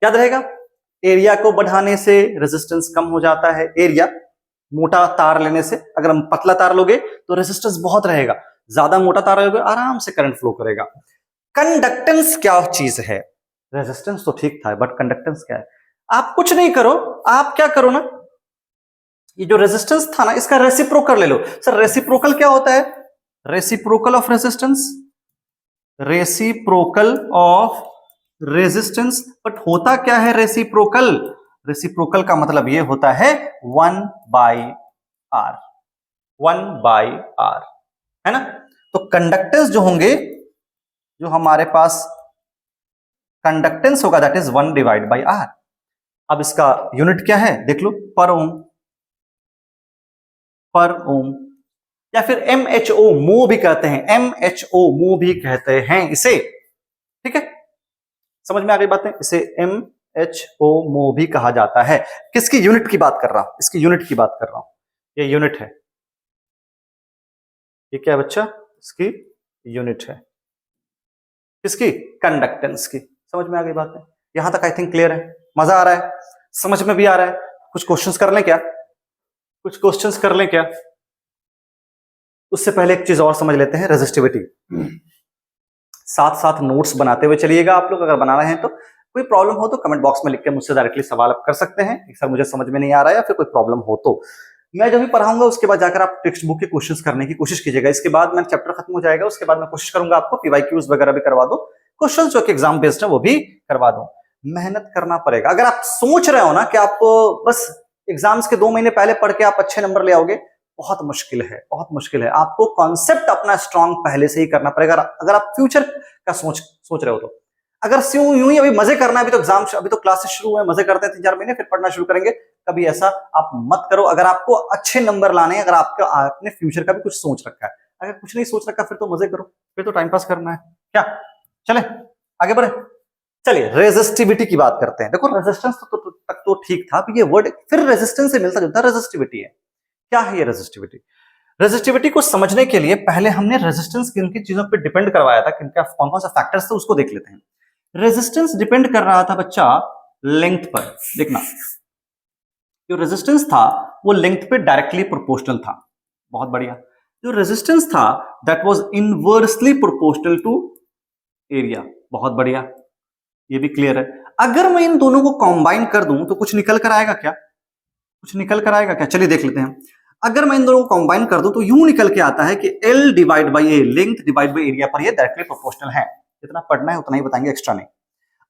याद रहेगा, एरिया को बढ़ाने से रेजिस्टेंस कम हो जाता है। एरिया, मोटा तार लेने से, अगर हम पतला तार लोगे तो रेजिस्टेंस बहुत रहेगा, ज्यादा मोटा तार लोगे आराम से करंट फ्लो करेगा। कंडक्टेंस क्या चीज है? रेजिस्टेंस तो ठीक था, बट कंडक्टेंस क्या है? आप कुछ नहीं करो, आप क्या करो ना, ये जो रेजिस्टेंस था ना इसका रेसिप्रोकल ले लो। सर रेसिप्रोकल क्या होता है? Reciprocal of resistance, reciprocal of resistance. But होता क्या है रेसिप्रोकल? रेसिप्रोकल का मतलब ये होता है 1/r, 1/r, है ना। तो कंडक्टेंस जो होंगे, जो हमारे पास कंडक्टेंस होगा दैट इज 1/r। अब इसका यूनिट क्या है देख लो, पर ओम, पर ओम, या फिर MHO मो भी कहते हैं, MHO मो भी कहते हैं इसे। ठीक है, समझ में आ गई बातें? इसे MHO मो भी कहा जाता है। किसकी यूनिट की बात कर रहा हूं? इसकी यूनिट की बात कर रहा हूं, ये यूनिट है, ये क्या है बच्चा? इसकी यूनिट है, किसकी? कंडक्टेंस की। समझ में आ गई बातें? यहां तक आई थिंक क्लियर है, मजा आ रहा है, समझ में भी आ रहा है। कुछ क्वेश्चंस कर लें क्या? कुछ क्वेश्चंस कर लें क्या? उससे पहले एक चीज और समझ लेते हैं, रेजिस्टिविटी। साथ साथ नोट्स बनाते हुए चलिएगा आप लोग, अगर बना रहे हैं तो। कोई प्रॉब्लम हो तो कमेंट बॉक्स में लिख के मुझसे डायरेक्टली सवाल आप कर सकते हैं, सर मुझे समझ में नहीं आ रहा है, या फिर कोई प्रॉब्लम हो तो। मैं जब भी पढ़ाऊंगा उसके बाद जाकर आप टेक्स्ट बुक के क्वेश्चंस करने की कोशिश कीजिएगा। इसके बाद मैं चैप्टर खत्म हो जाएगा, उसके बाद मैं कोशिश करूंगा आपको PYQs वगैरह भी करवा दो, क्वेश्चन जो कि एग्जाम बेस्ड है वो भी करवा दो। मेहनत करना पड़ेगा। अगर आप सोच रहे हो ना कि आपको बस एग्जाम्स के 2 महीने पहले पढ़ के आप अच्छे नंबर ले आओगे, बहुत मुश्किल है, बहुत मुश्किल है। आपको कॉन्सेप्ट अपना स्ट्रांग पहले से ही करना पड़ेगा, अगर आप फ्यूचर का सोच रहे हो तो। अगर यूं ही अभी मजे करना है, अभी तो एग्जाम, अभी तो क्लासेस शुरू हुए, मजे करते हैं 3-4 महीने, फिर पढ़ना शुरू करेंगे, कभी ऐसा आप मत करो। अगर आपको अच्छे नंबर लाने हैं, अगर आपने फ्यूचर का भी कुछ सोच रखा है, अगर कुछ नहीं सोच रखा फिर तो मजे करो, फिर तो टाइम पास करना है क्या। चले आगे बढ़े, चलिए रेजिस्टिविटी की बात करते हैं। देखो रेजिस्टेंस तक तो ठीक था, ये वर्ड फिर रेजिस्टेंस से मिलता जुलता रेजिस्टिविटी है। क्या है ये रेजिस्टिविटी? रेजिस्टिविटी को समझने के लिए पहले हमने रेजिस्टेंस किन किन चीजों पर डिपेंड करवाया था, किनका कौन कौन सा फैक्टर्स थे उसको देख लेते हैं। रेजिस्टेंस डिपेंड कर रहा था बच्चा लेंथ पर। देखना, जो रेजिस्टेंस था वो लेंथ पे डायरेक्टली प्रोपोर्शनल था। बहुत बढ़िया। जो रेजिस्टेंस था that was inversely proportional to area. बहुत बढ़िया, ये भी क्लियर है। अगर मैं इन दोनों को कंबाइन कर दूं तो कुछ निकल कर आएगा क्या? कुछ निकल कर आएगा क्या? चलिए देख लेते हैं। अगर मैं इन दोनों को कंबाइन कर दूं तो यूं निकल के आता है कि L divide by A, length divide by area पर ये डायरेक्टली प्रोपोर्शनल है। जितना पढ़ना है उतना ही बताएंगे, एक्स्ट्रा नहीं।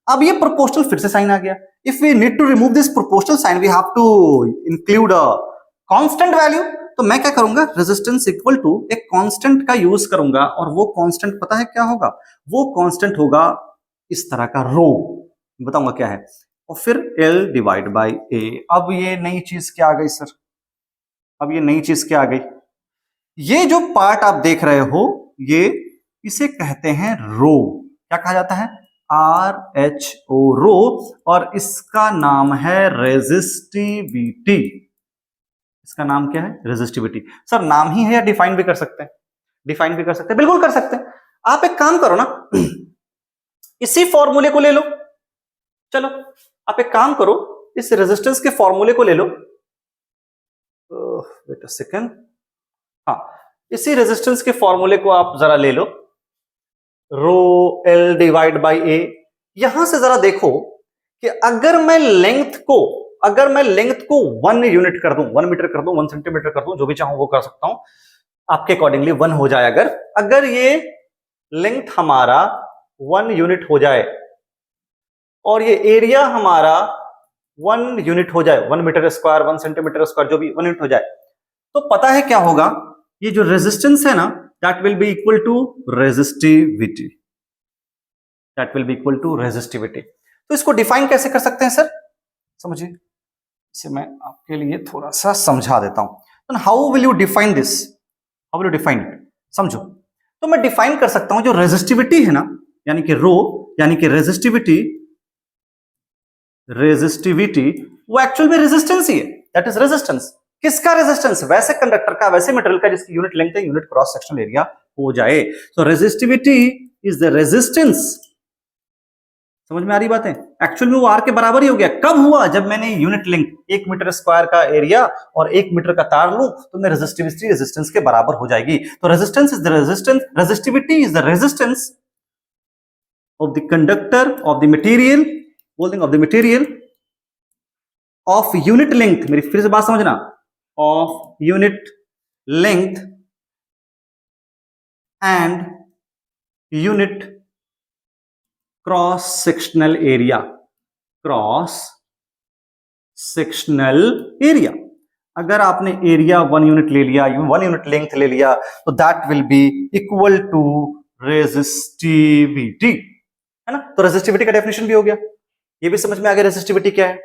अब ये प्रोपोर्शनल फिर से साइन आ गया। If we need to remove this proportional sign we have to include a constant value. तो मैं क्या करूंगा, रेजिस्टेंस इक्वल टू एक कांस्टेंट का यूज करूंगा, और वो कांस्टेंट पता है क्या होगा? वो कांस्टेंट होगा इस तरह का रो, बताऊंगा क्या है, और फिर L डिवाइड बाई ए। अब ये नई चीज क्या आ गई सर? अब ये नई चीज क्या आ गई? ये जो पार्ट आप देख रहे हो, ये इसे कहते हैं रो। क्या कहा जाता है? RHO, रो। और इसका नाम है रेजिस्टिविटी। इसका नाम क्या है? रेजिस्टिविटी। सर नाम ही है या डिफाइन भी कर सकते हैं? डिफाइन भी कर सकते हैं, बिल्कुल कर सकते हैं। आप एक काम करो ना, इसी फॉर्मूले को ले लो। चलो आप एक काम करो, इस रेजिस्टेंस के फॉर्मूले को ले लो। Wait a second. हाँ, इसी रेजिस्टेंस के फॉर्मूले को आप जरा ले लो, रो L डिवाइड बाई ए। यहां से जरा देखो कि अगर मैं लेंथ को 1 यूनिट कर दूं, 1 मीटर कर दूं, 1 सेंटीमीटर कर दूं, जो भी चाहूं वो कर सकता हूं, आपके अकॉर्डिंगली 1 हो जाए। अगर ये लेंथ हमारा 1 यूनिट हो जाए और ये एरिया हमारा 1 यूनिट हो जाए, 1 मीटर स्क्वायर, 1 सेंटीमीटर स्क्वायर, जो भी 1 यूनिट हो जाए, तो पता है क्या होगा? ये जो रेजिस्टेंस है ना, that will be equal to resistivity. That will be equal to resistivity. तो इसको डिफाइन कैसे कर सकते हैं सर? समझिए, इसे मैं आपके लिए थोड़ा सा समझा देता हूं। How will you define this? How will you define it? समझो। तो मैं डिफाइन कर सकता हूं, जो रेजिस्टिविटी है ना, यानी कि रो, यानी कि रेजिस्टिविटी वो एक्चुअल में रेजिस्टेंस ही है। That is resistance. किसका रेजिस्टेंस? वैसे कंडक्टर का, वैसे मटेरियल का जिसकी यूनिट लेंथ है, यूनिट क्रॉस सेक्शनल एरिया हो जाए। सो रेजिस्टिविटी इज द रेजिस्टेंस। समझ में आ रही बात है? एक्चुअल में वो आर के बराबर ही हो गया। कब हुआ? जब मैंने यूनिट लेंथ 1 मीटर स्क्वायर का एरिया और 1 मीटर का तार लूं, तो मैं रेजिस्टिविटी रेजिस्टेंस के बराबर हो जाएगी। तो resistance is the resistance, resistivity is the resistance of the conductor of the material, bowling of the material of unit length. मेरी फिर से बात समझना, of unit length and unit cross sectional area. Cross sectional area, अगर आपने area 1 unit ले लिया, 1 unit length ले लिया, तो that will be equal to resistivity, है ना? तो रेजिस्टिविटी का डेफिनेशन भी हो गया, ये भी समझ में आ गया रेजिस्टिविटी क्या है।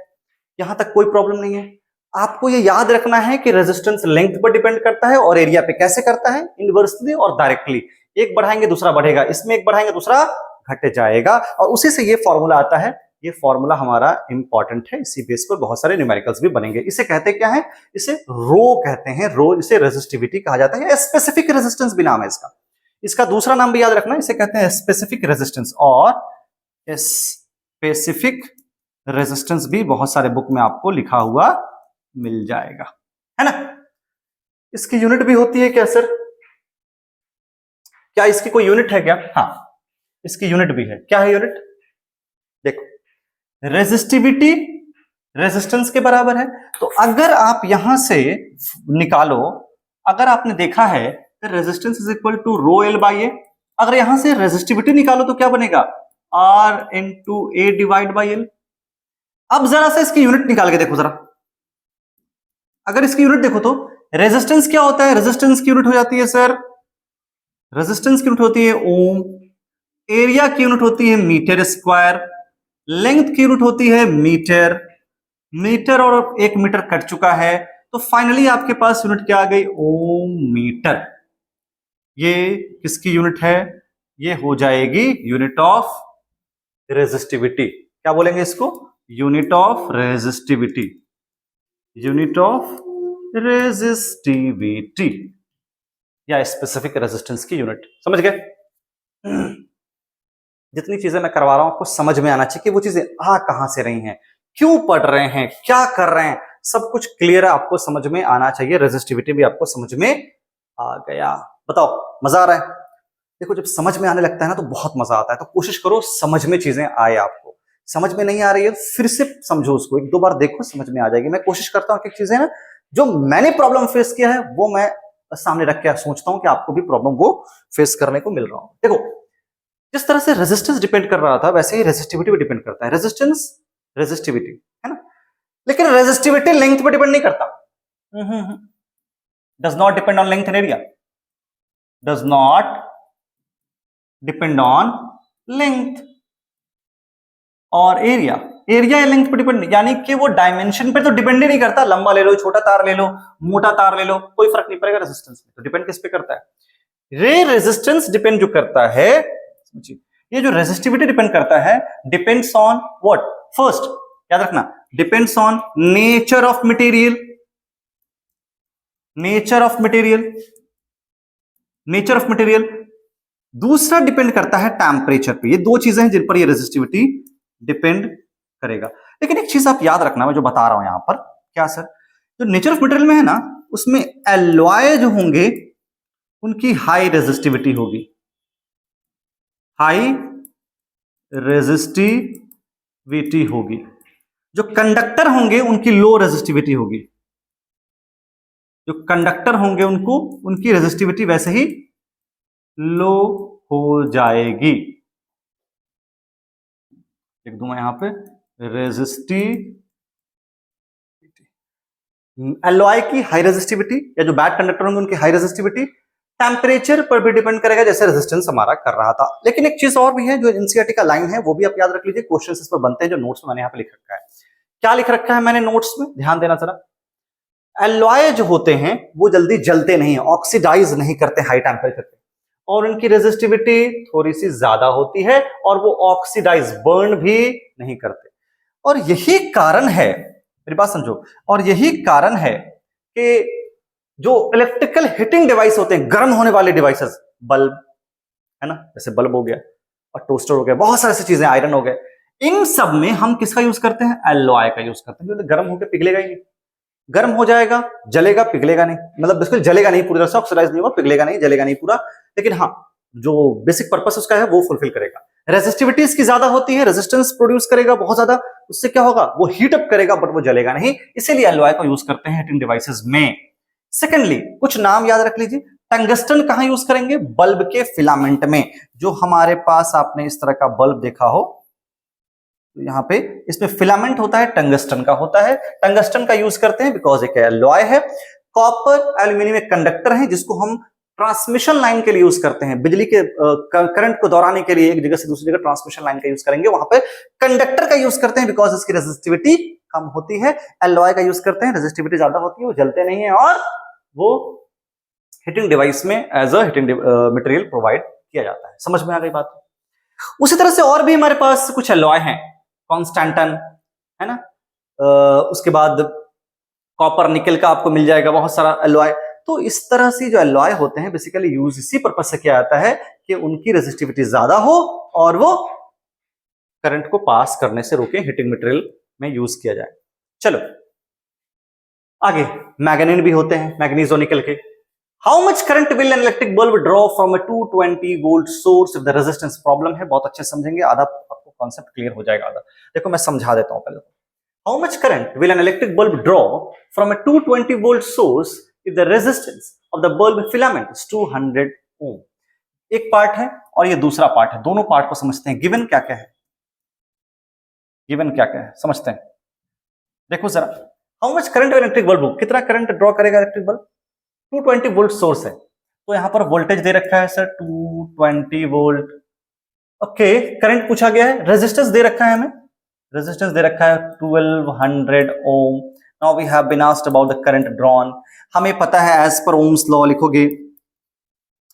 यहां तक कोई प्रॉब्लम नहीं है। आपको ये याद रखना है कि रेजिस्टेंस लेंथ पर डिपेंड करता है और एरिया पे कैसे करता है, इनवर्सली और डायरेक्टली। एक बढ़ाएंगे दूसरा बढ़ेगा, इसमें एक बढ़ाएंगे दूसरा घट जाएगा, और उसी से ये फॉर्मूला आता है। ये फॉर्मूला हमारा इंपॉर्टेंट है, इसी बेस पर बहुत सारे न्यूमेरिकल्स भी बनेंगे। इसे कहते क्या है? इसे रो कहते हैं, रो। इसे रेजिस्टिविटी कहा जाता है, स्पेसिफिक रेजिस्टेंस भी नाम है इसका। इसका दूसरा नाम भी याद रखना, इसे कहते हैं स्पेसिफिक रेजिस्टेंस, और स्पेसिफिक रेजिस्टेंस भी बहुत सारे बुक में आपको लिखा हुआ मिल जाएगा, है ना? इसकी यूनिट भी होती है क्या सर? क्या इसकी कोई यूनिट है क्या? हाँ, इसकी यूनिट भी है। क्या है यूनिट? देखो, रेजिस्टिविटी रेजिस्टेंस के बराबर है। तो अगर आप यहां से निकालो, अगर आपने देखा है resistance is equal to rho L by A, अगर यहां से रेजिस्टिविटी निकालो तो क्या बनेगा? R into A divide by L. अब जरा सा इसकी यूनिट निकाल के देखो जरा। अगर इसकी यूनिट देखो तो रेजिस्टेंस क्या होता है? रेजिस्टेंस की यूनिट हो जाती है सर, रेजिस्टेंस की यूनिट होती है ओम, एरिया की यूनिट होती है मीटर स्क्वायर, लेंथ की यूनिट होती है मीटर। मीटर और 1 मीटर कट चुका है, तो फाइनली आपके पास यूनिट क्या आ गई? ओम मीटर। ये किसकी यूनिट है? ये हो जाएगी यूनिट ऑफ रेजिस्टिविटी। क्या बोलेंगे इसको? Unit of resistivity, unit of resistivity, या स्पेसिफिक रेजिस्टेंस की यूनिट। समझ गए? जितनी चीजें मैं करवा रहा हूं आपको समझ में आना चाहिए कि वो चीजें आ कहां से रही हैं, क्यों पढ़ रहे हैं, क्या कर रहे हैं, सब कुछ क्लियर है, आपको समझ में आना चाहिए। रेजिस्टिविटी भी आपको समझ में आ गया। बताओ, मजा आ रहा है? देखो जब समझ में आने लगता है ना तो बहुत मजा आता है, तो कोशिश करो समझ में चीजें आए आपको। समझ में नहीं आ रही है फिर से समझो उसको, एक दो बार देखो, समझ में आ जाएगी। मैं कोशिश करता हूँ कि चीजें ना जो मैंने प्रॉब्लम फेस किया है वो मैं सामने रख के सोचता हूं कि आपको भी प्रॉब्लम वो फेस करने को मिल रहा हो। देखो जिस तरह से रेजिस्टेंस डिपेंड कर रहा था वैसे ही रेजिस्टिविटी भी डिपेंड करता है। रेजिस्टेंस रेजिस्टिविटी है ना, लेकिन रेजिस्टिविटी लेंथ पे डिपेंड नहीं करता। Does not depend on length and area, does not depend on length और एरिया। एरिया या लेंथ पे डिपेंड, यानी कि वो डायमेंशन पे तो डिपेंड ही नहीं करता। लंबा ले लो, छोटा तार ले लो, मोटा तार ले लो, कोई फर्क नहीं पड़ेगा रेजिस्टेंस में। तो डिपेंड किस पे करता है? रे रेजिस्टेंस डिपेंड जो करता है, ये जो रेजिस्टिविटी डिपेंड करता है डिपेंड्स ऑन व्हाट? फर्स्ट याद रखना, depends on nature of material, nature of material, nature of material. दूसरा डिपेंड करता है टेम्परेचर पे। ये दो चीजें हैं जिन पर ये रेजिस्टिविटी डिपेंड करेगा। लेकिन एक चीज आप याद रखना, मैं जो बता रहा हूं यहां पर, क्या सर, जो नेचर ऑफ मटेरियल में है ना, उसमें एलॉय जो होंगे उनकी हाई रेजिस्टिविटी होगी, हाई रेजिस्टिविटी होगी। जो कंडक्टर होंगे उनकी लो रेजिस्टिविटी होगी, जो कंडक्टर होंगे उनको उनकी रेजिस्टिविटी वैसे ही लो हो जाएगी। लिख दूं मैं यहां पे रेजिस्टिविटी, एलॉय की हाई रेजिस्टिविटी या जो बैड कंडक्टर होंगे उनकी हाई रेजिस्टिविटी। टेम्परेचर पर भी डिपेंड करेगा जैसे रेजिस्टेंस हमारा कर रहा था। लेकिन एक चीज और भी है जो एनसीईआरटी का लाइन है, वो भी आप याद रख लीजिए, क्वेश्चन इस पर बनते हैं जो नोट्स में मैंने यहां पे लिख रखा है। क्या लिख रखा है मैंने नोट्स में, ध्यान देना जरा। एलॉय जो होते हैं वो जल्दी जलते नहीं है, ऑक्सीडाइज नहीं करते हाई टेम्परेचर पे, और उनकी रेजिस्टिविटी थोड़ी सी ज्यादा होती है, और वो ऑक्सीडाइज बर्न भी नहीं करते। और यही कारण है, मेरी बात समझो, और यही कारण है कि जो इलेक्ट्रिकल हीटिंग डिवाइस होते हैं, गर्म होने वाले डिवाइसेस, बल्ब है ना, जैसे बल्ब हो गया और टोस्टर हो गया, बहुत सारी ऐसी चीजें, आयरन हो गए, इन सब में हम किसका यूज करते हैं? एलॉय का यूज करते हैं, जो गर्म होकर पिघलेगा ही नहीं। गर्म हो जाएगा, जलेगा, पिघलेगा नहीं, मतलब बिल्कुल जलेगा नहीं पूरी तरह से, ऑक्सीडाइज नहीं होगा, पिघलेगा नहीं, जलेगा नहीं पूरा, लेकिन हाँ जो बेसिक पर्पस उसका है वो फुलफिल करेगा। रेजिस्टिविटी इसकी ज्यादा होती है, रेजिस्टेंस प्रोड्यूस करेगा बहुत ज्यादा, उससे क्या होगा? वो हीट अप करेगा बट वो जलेगा नहीं, इसीलिए एलॉय को यूज करते हैं हीटिंग डिवाइसेस में। सेकेंडली कुछ नाम याद रख लीजिए। टंगस्टन कहां यूज करेंगे? बल्ब के फिलामेंट में। जो हमारे पास आपने इस तरह का बल्ब देखा हो, तो यहां पे इसमें फिलामेंट होता है, टंगस्टन का होता है। टंगस्टन का यूज करते हैं बिकॉज एक एलॉय है। कॉपर एल्यूमिनियम एक कंडक्टर है जिसको हम ट्रांसमिशन लाइन के लिए यूज करते हैं, बिजली के करंट को दौड़ाने के लिए एक जगह से दूसरी जगह ट्रांसमिशन लाइन का यूज करेंगे, वहां पे कंडक्टर का यूज करते हैं बिकॉज इसकी रेजिस्टिविटी कम होती है। एलॉय का यूज करते हैं, रेजिस्टिविटी ज्यादा होती है, वो जलते नहीं है, और वो हीटिंग डिवाइस में as a heating material provide किया जाता है। समझ में आ गई बात? उसी तरह से और भी हमारे पास कुछ एलॉय हैं, कॉन्स्टेंटन है ना, उसके बाद कॉपर निकल का आपको मिल जाएगा बहुत सारा एलॉय। तो इस तरह से जो एलॉय होते हैं बेसिकली यूज इसी पर्पज से किया जाता है कि उनकी रेजिस्टिविटी ज्यादा हो और वो करंट को पास करने से रोके, हीटिंग मटेरियल में यूज किया जाए। चलो आगे, मैग्नीन भी होते हैं, मैग्नीज और निकल के। How much current will an electric bulb draw from a 220 volt source if the resistance problem है? बहुत अच्छे समझेंगे, आधा आपको कॉन्सेप्ट क्लियर हो जाएगा आधा। देखो मैं समझा देता हूं पहले। How much current will an electric bulb draw from a 220 volt source if the resistance of the bulb filament is 200 ohm? एक पार्ट है और ये दूसरा पार्ट है, दोनों पार्ट को समझते हैं। गिवन क्या क्या है, गिवन क्या क्या है समझते हैं। देखो जरा, how much current electric bulb, कितना करंट ड्रॉ करेगा इलेक्ट्रिक बल्ब? 220 वोल्ट सोर्स है, तो यहां पर वोल्टेज दे रखा है सर 220 वोल्ट। ओके, करंट पूछा गया है, रेजिस्टेंस दे रखा है हमें, रेजिस्टेंस दे रखा है 1200 ohm. Now we have been asked about the current drawn. हमें पता है एज पर ओम्स लॉ लिखोगे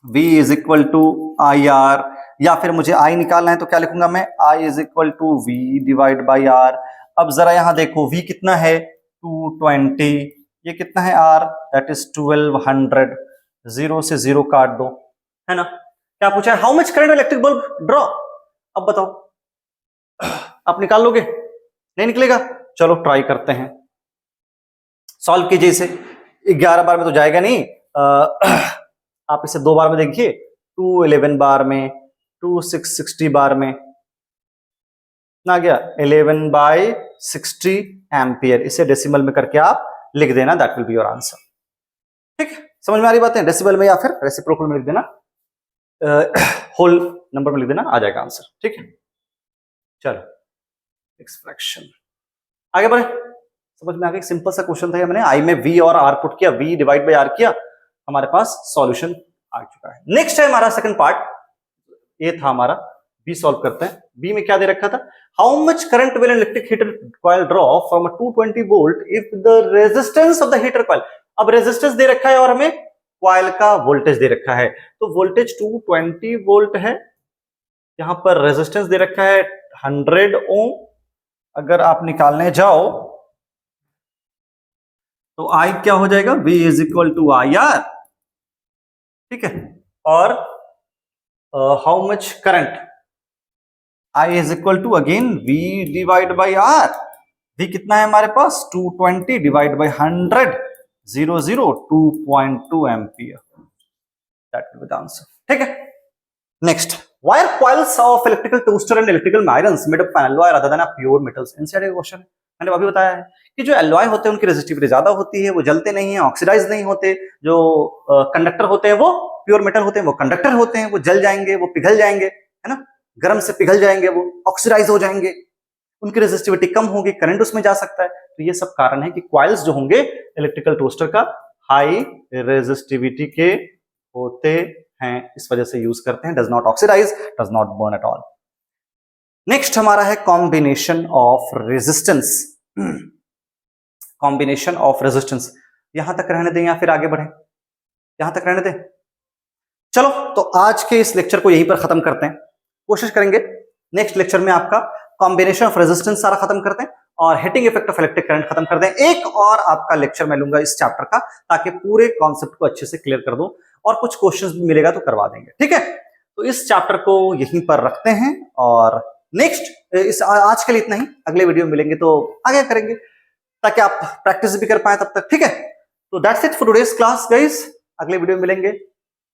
V is equal to I R, या फिर मुझे I निकालना है तो क्या लिखूंगा मैं? I is equal to V divide by R। अब जरा यहां देखो V कितना है 220, ये कितना है R, दैट इज 1200, जीरो से जीरो काट दो, है ना। क्या पूछा है? How much current electric bulb draw. अब बताओ आप निकाल लोगे? नहीं निकलेगा? चलो ट्राई करते हैं, सॉल्व कीजिए इसे। 11 बार में तो जाएगा नहीं, आप इसे 2 बार में देखिए, 211 बार में, 2660 बार में ना गया 11/60 एम्पियर। इसे डेसिमल में करके आप लिख देना, that will be your answer. ठीक है, समझ में आ रही बातें? डेसिमल में या फिर रेसिप्रोकल में लिख देना, होल नंबर में लिख देना, आ जाएगा आंसर। ठीक है, चलो नेक्स्ट फ्रैक्शन आगे बढ़े। समझ में आ गया, सिंपल सा क्वेश्चन था, मैंने आई में v और r पुट किया, v डिवाइड बाय r किया, हमारे पास सॉल्यूशन आ चुका है। नेक्स्ट है हमारा सेकंड पार्ट, ये था हमारा b सॉल्व करते हैं। b में क्या दे रखा था, how much current will an electric heater coil draw from a 220 volt if the resistance of the heater coil. अब रेजिस्टेंस दे रखा है और हमें कॉइल का वोल्टेज दे रखा है, तो वोल्टेज 220 वोल्ट है, यहां पर रेजिस्टेंस दे रखा है 100 ओम। अगर आप निकालने जाओ तो I क्या हो जाएगा, V is equal to IR। ठीक है, और how much current, I is equal to again V divide by R। V कितना है हमारे पास, 220 divide by 100, 2.2 ampere, that will be the answer. ठीक है, next, why are coils of electrical twistor and electrical irons made of an alloy rather than a pure metals? इनसे एक question मैंने अभी बताया है कि जो एलॉय होते हैं उनकी रेजिस्टिविटी ज्यादा होती है, वो जलते नहीं है, ऑक्सीडाइज नहीं होते। जो कंडक्टर होते हैं वो प्योर मेटल होते हैं, वो कंडक्टर होते हैं, वो जल जाएंगे, वो पिघल जाएंगे, है ना, गर्म से पिघल जाएंगे, वो ऑक्सीडाइज हो जाएंगे, उनकी रेजिस्टिविटी कम होगी, करंट उसमें जा सकता है। तो ये सब कारण है कि कॉइल्स जो होंगे इलेक्ट्रिकल टोस्टर का हाई रेजिस्टिविटी के होते हैं, इस वजह से यूज करते हैं। Does not oxidise, does not burn at all. Next हमारा है combination of resistance. Combination of resistance, यहां तक रहने दें या फिर आगे बढ़े, यहां तक रहने दें। चलो तो आज के इस लेक्चर को यहीं पर खत्म करते हैं, कोशिश करेंगे नेक्स्ट लेक्चर में आपका कॉम्बिनेशन ऑफ रेजिस्टेंस सारा खत्म करते हैं और heating effect of electric current खत्म कर दें। एक और आपका लेक्चर मैं लूंगा इस चैप्टर का, ताकि पूरे कॉन्सेप्ट को अच्छे से क्लियर कर दूं और कुछ क्वेश्चंस भी मिलेगा तो करवा देंगे। ठीक है, तो इस चैप्टर को यहीं पर रखते हैं और नेक्स्ट इस आज के लिए इतना ही, अगले वीडियो में मिलेंगे तो आगे करेंगे ताकि आप प्रैक्टिस भी कर पाए तब तक। ठीक है, तो that's it for today's class guys, अगले वीडियो में मिलेंगे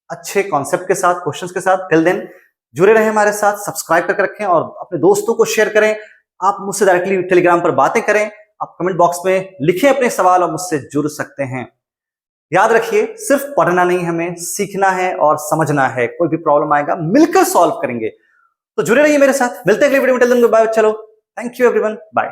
अच्छे कॉन्सेप्ट के साथ, क्वेश्चंस के साथ। टिल देन जुड़े रहें हमारे साथ, सब्सक्राइब करके रखें और अपने दोस्तों को शेयर करें। आप मुझसे डायरेक्टली टेलीग्राम पर बातें करें, आप कमेंट बॉक्स में लिखें अपने सवाल और मुझसे जुड़ सकते हैं। याद रखिए, सिर्फ पढ़ना नहीं, हमें सीखना है और समझना है। कोई भी प्रॉब्लम आएगा मिलकर सॉल्व करेंगे। तो जुड़े रहिए मेरे साथ, मिलते हैं अगले वीडियो में। टिल देन बाय, चलो, थैंक यू एवरीवन, बाय।